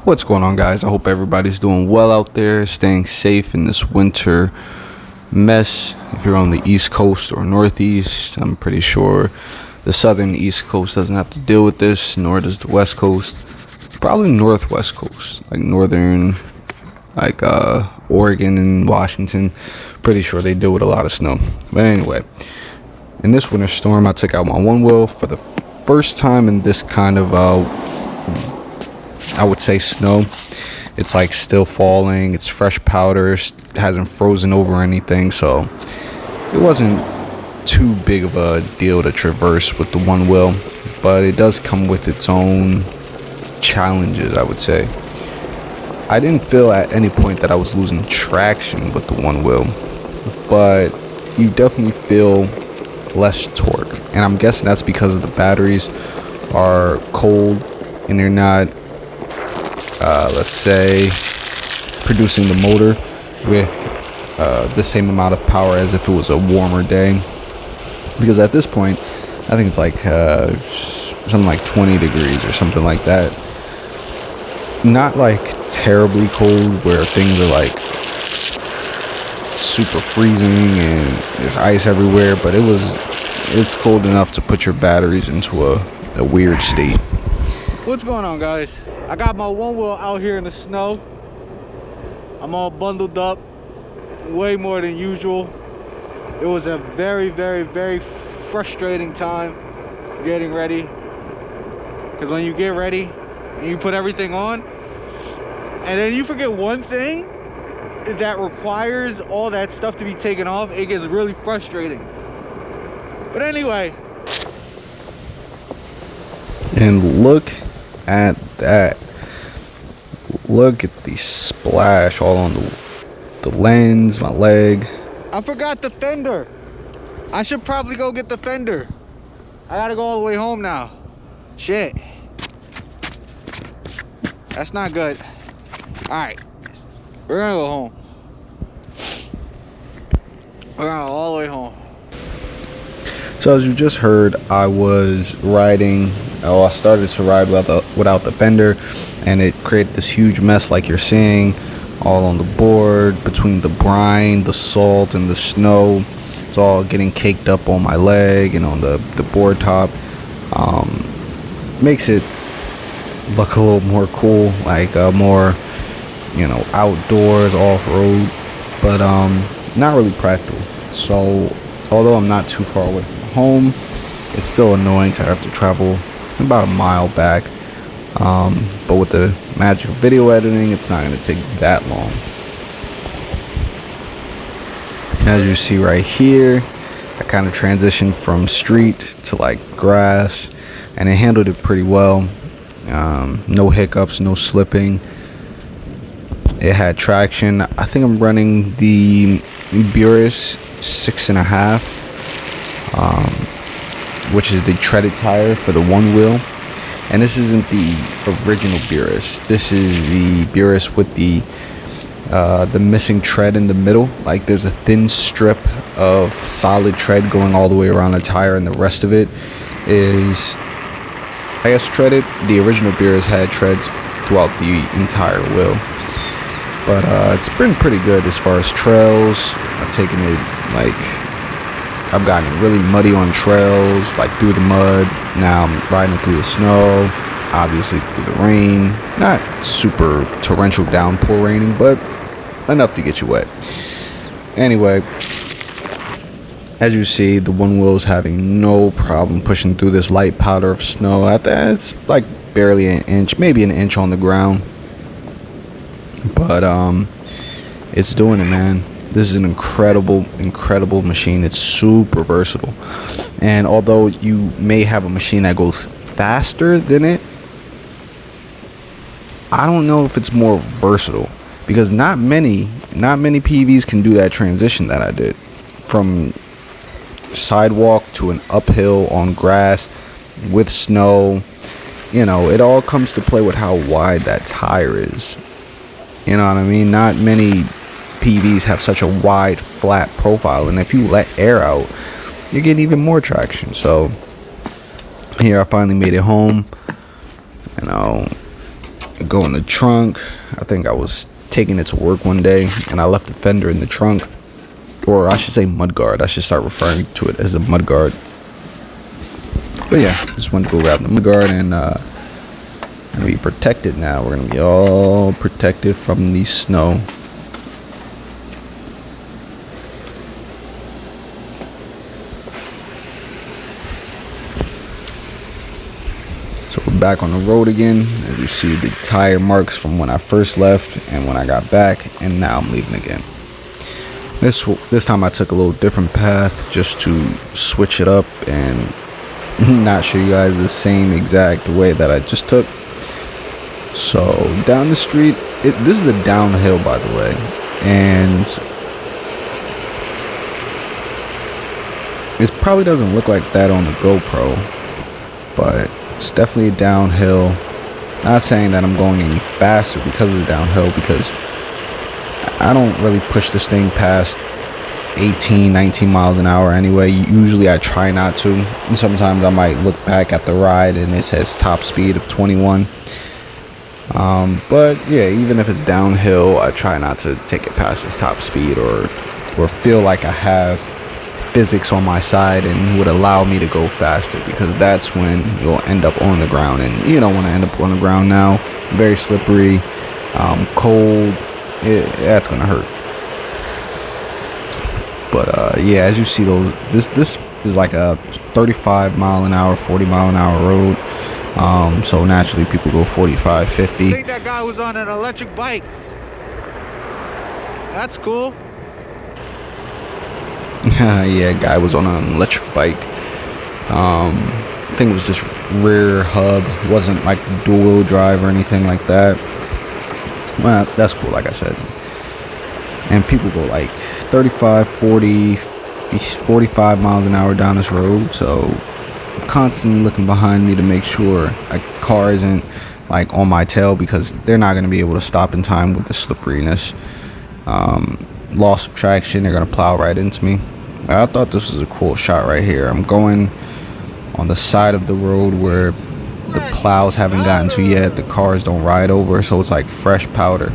What's going on, guys? I hope everybody's doing well out there, staying safe in this winter mess. If you're on the East Coast or Northeast, I'm pretty sure the Southern East Coast doesn't have to deal with this, nor does the West Coast. Probably Northwest Coast, like Northern, like Oregon and Washington. Pretty sure they deal with a lot of snow. But anyway, in this winter storm, I took out my Onewheel for the first time in this kind of I would say snow. It's like still falling, it's fresh powder, hasn't frozen over or anything, so it wasn't too big of a deal to traverse with the Onewheel, but it does come with its own challenges, I would say. I didn't feel at any point that I was losing traction with the Onewheel, but you definitely feel less torque, and I'm guessing that's because the batteries are cold and they're not let's say producing the motor with the same amount of power as if it was a warmer day, because at this point I think it's like something like 20 degrees or something like that. Not like terribly cold where things are like super freezing and there's ice everywhere, but it's cold enough to put your batteries into a weird state. What's going on, guys? I got my Onewheel out here in the snow. I'm all bundled up, way more than usual. It was a very frustrating time getting ready, because when you get ready and you put everything on and then you forget one thing that requires all that stuff to be taken off, it gets really frustrating. But anyway, and look at that. Look at the splash all on the lens, my leg. I forgot the fender. I should probably go get the fender. I gotta go all the way home now. Shit. That's not good. Alright, we're gonna go home. We're gonna go all the way home. So as you just heard, I was riding, I started to ride without the fender, and it created this huge mess like you're seeing, all on the board, between the brine, the salt, and the snow. It's all getting caked up on my leg and on the board top. Makes it look a little more cool, like more, outdoors, off-road, but not really practical. So although I'm not too far away from home, it's still annoying to have to travel about a mile back, but with the magic of video editing, it's not going to take that long. As you see right here, I kind of transitioned from street to like grass, and it handled it pretty well. No hiccups, no slipping. It had traction. I think I'm running the Vs 6.5, which is the treaded tire for the Onewheel, and this isn't the original Vs. This is the Vs with the missing tread in the middle. Like there's a thin strip of solid tread going all the way around the tire, and the rest of it is, I guess, treaded. The original Vs had treads throughout the entire wheel, but it's been pretty good as far as trails. I've taken it, I've gotten it really muddy on trails, like through the mud. Now I'm riding it through the snow, obviously through the rain. Not super torrential downpour raining, but enough to get you wet. Anyway, as you see, the Onewheel is having no problem pushing through this light powder of snow. It's like barely an inch, maybe an inch on the ground, but it's doing it, man. This is an incredible machine. It's super versatile, and although you may have a machine that goes faster than it, I don't know if it's more versatile, because not many PVs can do that transition that I did from sidewalk to an uphill on grass with snow. It all comes to play with how wide that tire is. You know what I mean? Not many PVs have such a wide, flat profile, and if you let air out, you're getting even more traction. So here I finally made it home. go in the trunk. I think I was taking it to work one day and I left the fender in the trunk, or I should say mudguard. I should start referring to it as a mudguard. But yeah, just went to go grab the mudguard and be protected now. We're gonna be all protected from the snow. So we're back on the road again. As you see, the tire marks from when I first left and when I got back, and now I'm leaving again. This time I took a little different path just to switch it up and not show you guys the same exact way that I just took. So down the street, this is a downhill, by the way, and it probably doesn't look like that on the GoPro, but it's definitely a downhill. Not saying that I'm going any faster because of the downhill, because I don't really push this thing past 18, 19 miles an hour anyway. Usually I try not to, and sometimes I might look back at the ride and it says top speed of 21. But yeah, even if it's downhill, I try not to take it past its top speed, or feel like I have physics on my side and would allow me to go faster, because that's when you'll end up on the ground, and you don't want to end up on the ground now. Very slippery, cold. That's gonna hurt. But yeah, as you see, this is like a 35 mile an hour, 40 mile an hour road. So naturally people go 45, 50. I think that guy was on an electric bike. That's cool. Yeah, guy was on an electric bike. I think it was just rear hub. It wasn't like dual wheel drive or anything like that. Well, that's cool, like I said. And people go like 35, 40, 45 miles an hour down this road. So I'm constantly looking behind me to make sure a car isn't like on my tail, because they're not going to be able to stop in time with the slipperiness. Loss of traction, they're going to plow right into me. I thought this was a cool shot right here. I'm going on the side of the road where the plows haven't gotten to yet, the cars don't ride over, so it's like fresh powder.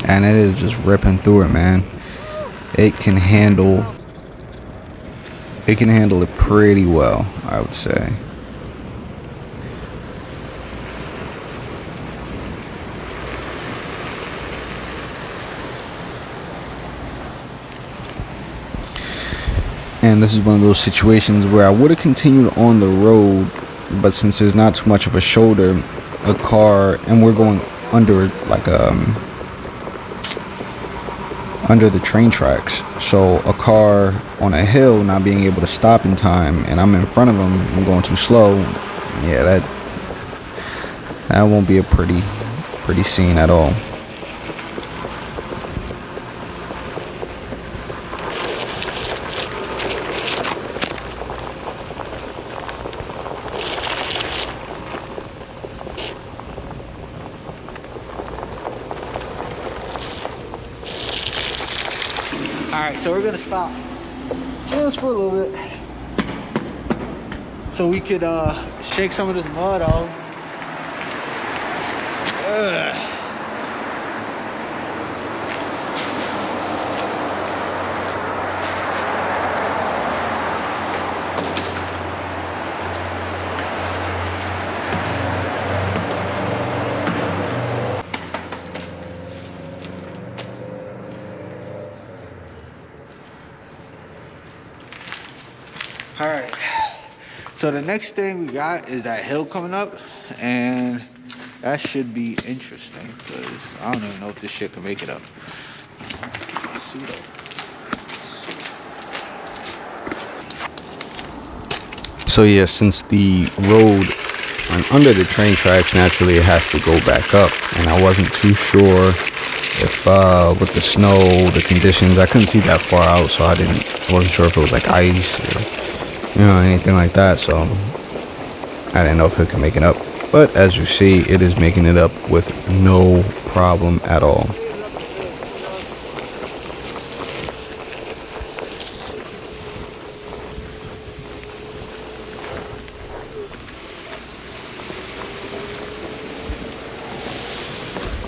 And it is just ripping through it, man. It can handle it pretty well, I would say. And this is one of those situations where I would have continued on the road, but since there's not too much of a shoulder, a car, and we're going under like under the train tracks, so a car on a hill not being able to stop in time, and I'm in front of them, I'm going too slow. Yeah, that won't be a pretty scene at all. Alright, so we're gonna stop just for a little bit so we could shake some of this mud off. Ugh. All right, so the next thing we got is that hill coming up, and that should be interesting because I don't even know if this shit can make it up. Let's see though. So yeah, since the road went under the train tracks, naturally it has to go back up, and I wasn't too sure if with the snow, the conditions, I couldn't see that far out, so I wasn't sure if it was like ice or anything like that, so I didn't know if it could make it up. But as you see, it is making it up with no problem at all.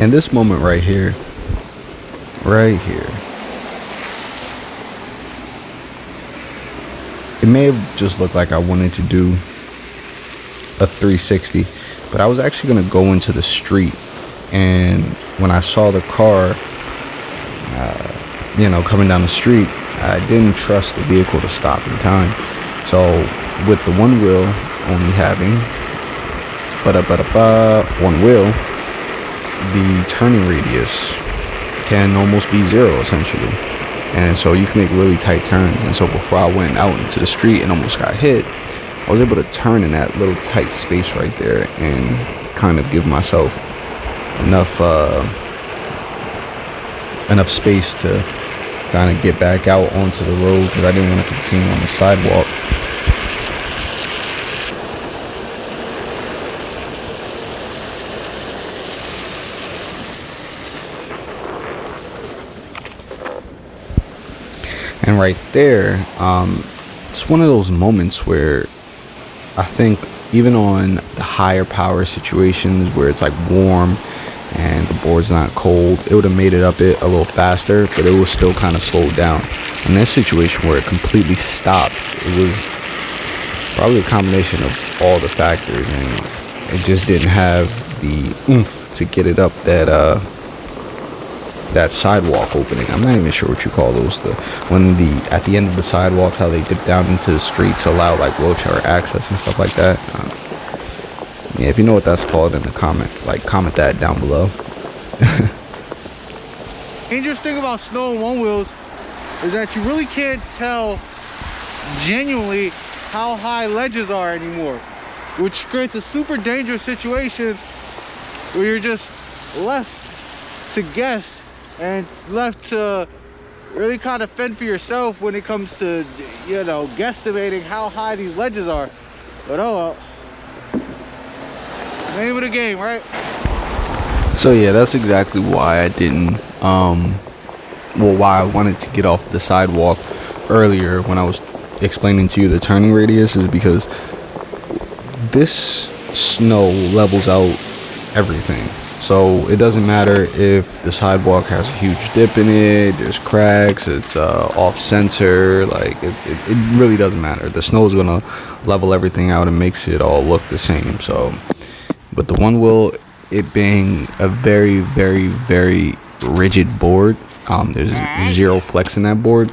And this moment right here, it may have just looked like I wanted to do a 360, but I was actually going to go into the street. And when I saw the car, coming down the street, I didn't trust the vehicle to stop in time. So with the one wheel only having one wheel, the turning radius can almost be zero essentially, and so you can make really tight turns. And so before I went out into the street and almost got hit, I was able to turn in that little tight space right there and kind of give myself enough space to kind of get back out onto the road, because I didn't want to continue on the sidewalk. And right there, it's one of those moments where I think even on the higher power situations where it's like warm and the board's not cold, it would have made it up it a little faster, but it was still kind of slowed down. In that situation where it completely stopped, it was probably a combination of all the factors, and it just didn't have the oomph to get it up that sidewalk opening. I'm not even sure what you call those, at the end of the sidewalks, how they dip down into the street to allow like wheelchair access and stuff like that. Yeah, if you know what that's called in the comment that down below. Dangerous thing about snow and one wheels is that you really can't tell genuinely how high ledges are anymore, which creates a super dangerous situation where you're just left to guess and left to really kind of fend for yourself when it comes to, guesstimating how high these ledges are. But oh well, name of the game, right? So yeah, that's exactly why I didn't why I wanted to get off the sidewalk earlier when I was explaining to you the turning radius, is because this snow levels out everything. So it doesn't matter if the sidewalk has a huge dip in it, there's cracks, it's off center, like it really doesn't matter. The snow is gonna level everything out and makes it all look the same. So, but the one wheel, it being a very, very, very rigid board, there's zero flex in that board,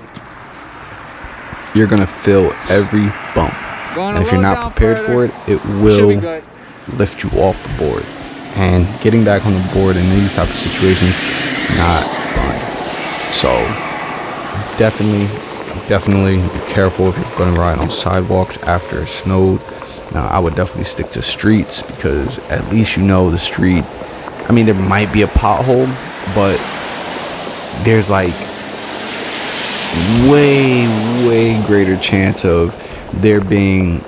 you're gonna feel every bump. And if you're not prepared for it, it will lift you off the board. And getting back on the board in these type of situations is not fun. So definitely be careful if you're going to ride on sidewalks after it snowed. Now, I would definitely stick to streets, because at least the street. I mean, there might be a pothole, but there's like way greater chance of there being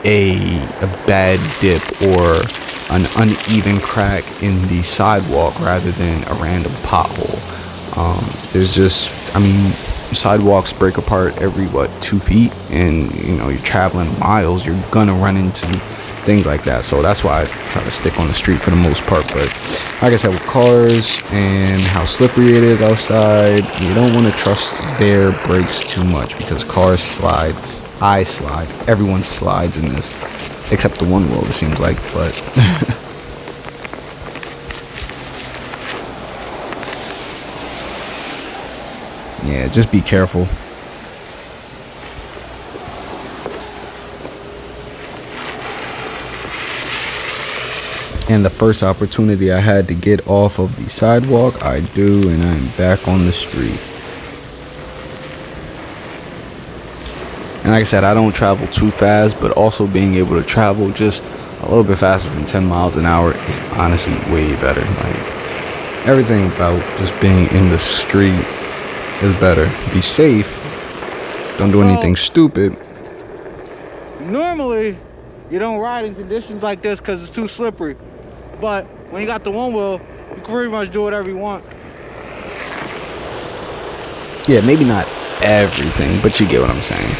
a bad dip or an uneven crack in the sidewalk rather than a random pothole. Sidewalks break apart every 2 feet, and you're traveling miles, you're gonna run into things like that. So that's why I try to stick on the street for the most part. But like I said, with cars and how slippery it is outside, you don't want to trust their brakes too much, because cars slide, I slide, everyone slides in this, except the one wheel, it seems like. But yeah, just be careful. And the first opportunity I had to get off of the sidewalk, I do, and I'm back on the street. And like I said, I don't travel too fast, but also being able to travel just a little bit faster than 10 miles an hour is honestly way better. Like, everything about just being in the street is better. Be safe. Don't do anything stupid. Normally, you don't ride in conditions like this because it's too slippery. But when you got the one wheel, you can pretty much do whatever you want. Yeah, maybe not everything, but you get what I'm saying.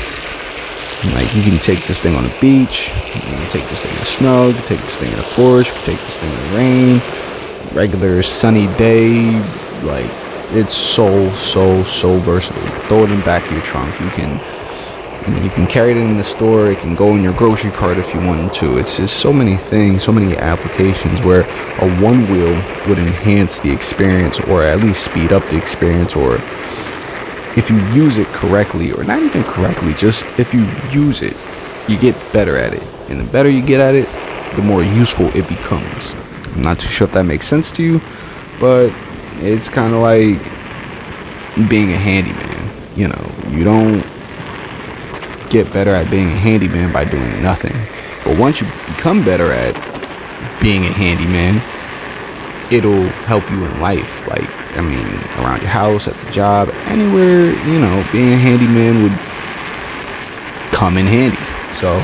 Like, you can take this thing on the beach, you can take this thing in the snow, you can take this thing in the forest, you can take this thing in the rain. regular sunny day. Like, it's so versatile. You throw it in the back of your trunk. You can carry it in the store. It can go in your grocery cart if you wanted to. It's just so many things, so many applications where a one wheel would enhance the experience, or at least speed up the experience, or if you use it correctly, or not even correctly, just if you use it, you get better at it. And the better you get at it, the more useful it becomes. I'm not too sure if that makes sense to you, but it's kind of like being a handyman. You know, you don't get better at being a handyman by doing nothing. But once you become better at being a handyman, it'll help you in life. Like, I mean, around your house, at the job, anywhere, you know, being a handyman would come in handy. So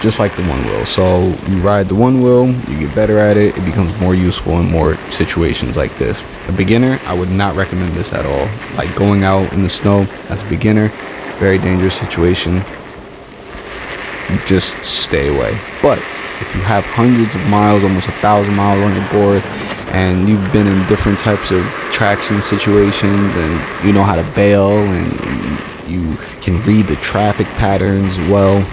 just like the one wheel. So you ride the one wheel, you get better at it, it becomes more useful in more situations like this. A beginner, I would not recommend this at all. Like going out in the snow as a beginner, very dangerous situation. Just stay away. But if you have hundreds of miles, almost 1,000 miles on your board, and you've been in different types of traction situations, and you know how to bail, and you can read the traffic patterns well,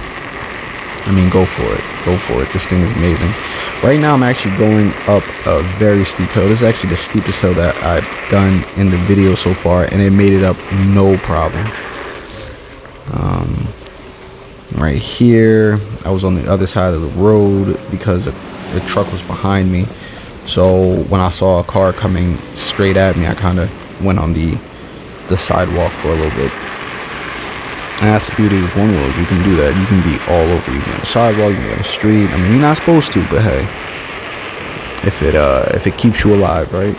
I mean, go for it. Go for it. This thing is amazing. Right now, I'm actually going up a very steep hill. This is actually the steepest hill that I've done in the video so far, and it made it up no problem. Right here, I was on the other side of the road because a truck was behind me. So when I saw a car coming straight at me, I kind of went on the sidewalk for a little bit. And that's the beauty of one wheels. You can do that. You can be all over. You can be on the sidewalk, you can be on the street. I mean, you're not supposed to, but hey, if it keeps you alive, right?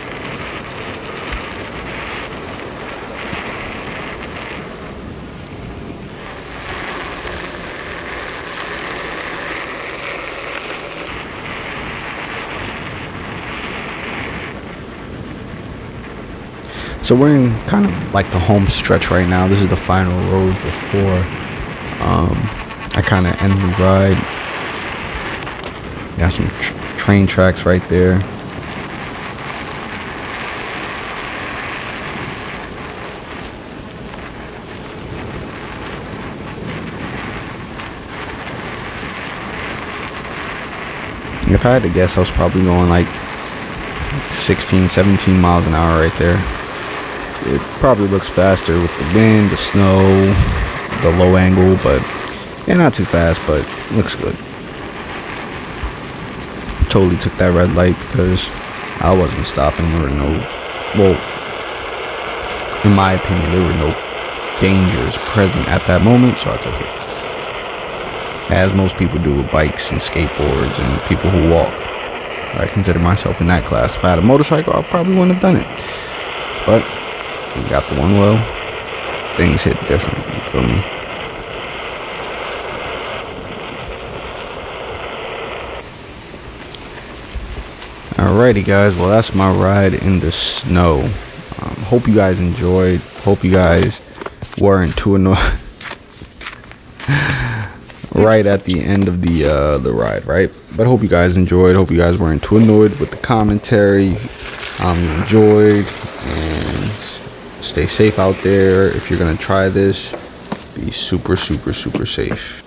So we're in kind of like the home stretch right now. This is the final road before I kind of end the ride. Got some train tracks right there. If I had to guess, I was probably going like 16, 17 miles an hour right there. It probably looks faster with the wind, the snow, the low angle, but yeah, not too fast, but looks good. Totally took that red light because I wasn't stopping. There were no, well, in my opinion, there were no dangers present at that moment, so I took it. As most people do with bikes and skateboards and people who walk. I consider myself in that class. If I had a motorcycle, I probably wouldn't have done it. But you got the one wheel, things hit different, you feel me? Alrighty guys, well that's my ride in the snow. Hope you guys enjoyed. Hope you guys weren't too annoyed right at the end of the ride, right? But hope you guys enjoyed. Hope you guys weren't too annoyed with the commentary. You enjoyed, and stay safe out there. If you're gonna try this, be super safe.